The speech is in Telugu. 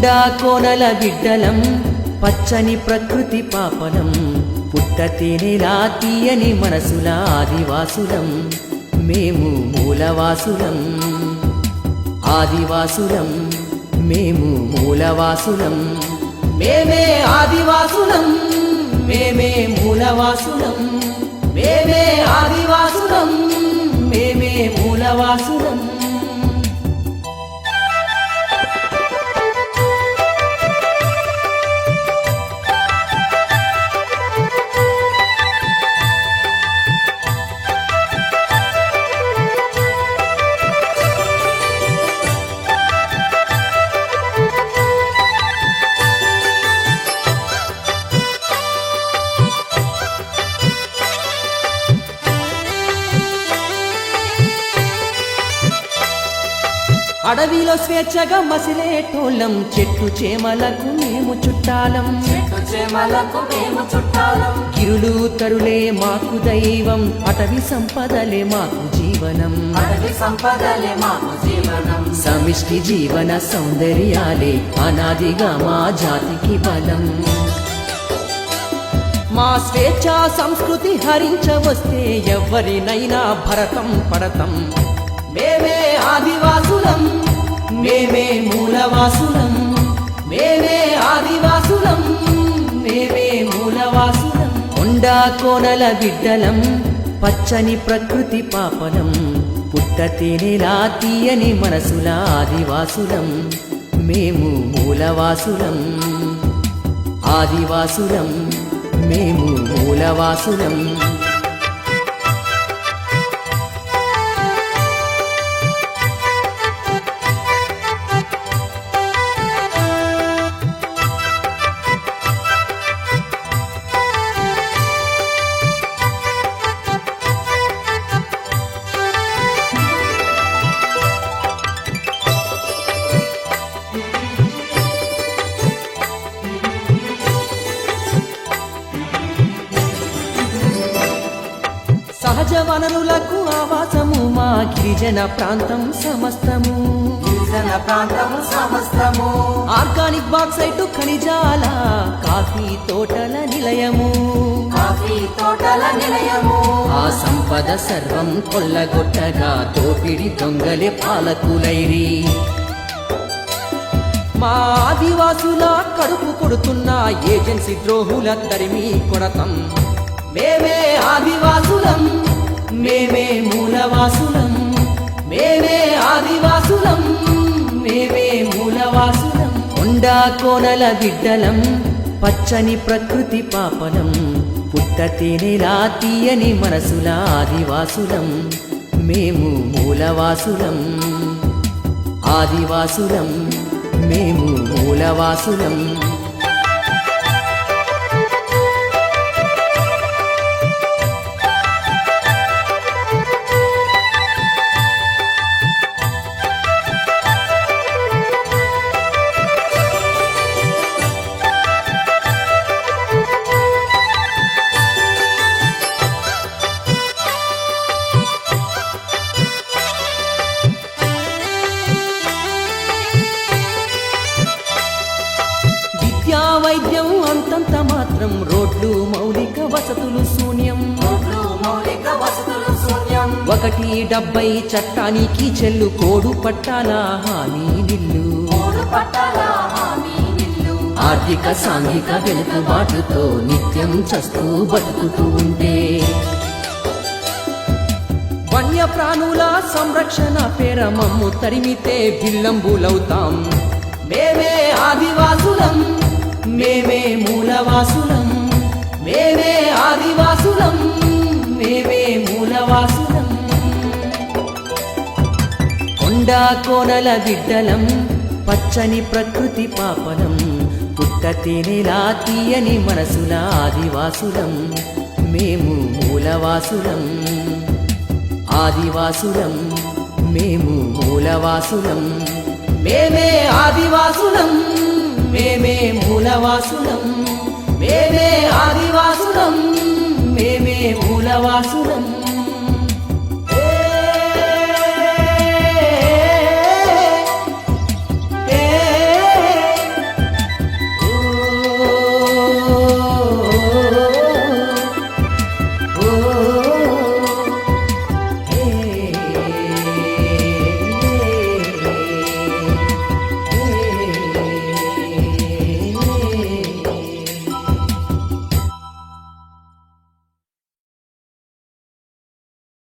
కొండా కోనల బిడ్డలం పచ్చని ప్రకృతి పాపనం పుట్టతేనెలా తీయని మనసుల ఆదివాసులం మేము మూలవాసులం ఆదివాసులం మేము మూలవాసులం మేమే ఆదివాసులం మేమే మూలవాసులం మేమే ఆదివాసులం మేమే మూలవాసులం అడవిలో స్వేచ్ఛగా మసిలేటోళ్ళం చెట్టు చేమలకు మేము చుట్టాలం గిరులు తరులే మాకు దైవం అటవీ సంపదలే మాకు జీవనం సమిష్టి జీవన సౌందర్యాలే అనాదిగా మా జాతికి బలం మా స్వేచ్ఛ సంస్కృతి హరించవస్తే ఎవరినైనా భరతం పడతం మేమే ఆదివాసులం మేమే మూలవాసులం మేమే ఆదివాసులం మేమే మూలవాసులం కొండా కోనల బిడ్డలం పచ్చని ప్రకృతి పాపనం పుట్టతేనెలా తీయని మనసుల ఆదివాసులం మేము మూలవాసులం ఆదివాసులం మేము మూలవాసులం సహజ వనరులకు ఆవాసము మా గిరిజన ప్రాంతం సమస్తము ఆర్గానిక్ బాక్సైట్ ఖనిజాల కాఫీ తోటల నిలయము ఆ సంపద సర్వం కొల్లగొట్టగా దోపిడి దొంగలే పాలకులైరి మా ఆదివాసుల కడుపు కొడుతున్న ఏజెన్సీ ద్రోహుల తరిమి కొడతం మేమే ఆదివాసులం మేమే మూలవాసులం మేమే ఆదివాసులం మేమే మూలవాసులం కొండా కోనల బిడ్డలం పచ్చని ప్రకృతి పాపనం పుట్టతేనెలా తీయని మనసుల ఆదివాసులం మేము మూలవాసులం ఆదివాసులం మేము మూలవాసులం వైద్యం అంతంత మాత్రం రోడ్లు మౌలిక వసతులు శూన్యం 170 చట్టానికి చెల్లు కోడు పట్టాల హామీ నిల్లు ఆర్థిక సాంఘిక వెనుకబాటుతో నిత్యం చస్తూ బతుకుతూ ఉంటే వన్య ప్రాణుల సంరక్షణ పేర మమ్ము తరిమితే బిల్లంబులవుతాం మేమే ఆదివాసులం మేమే మూలవాసులం మేమే ఆదివాసులం మేమే మూలవాసులం కొండా కోనల బిడ్డలం పచ్చని ప్రకృతి పాపనం పుట్టతేనెలా తీయని మనసుల ఆదివాసులం మేము మూలవాసులం ఆదివాసులం మేము మూలవాసులం మేమే ఆదివాసులం మేమే మూలవాసులం మేమే ఆదివాసులం మేమే మూలవాసులం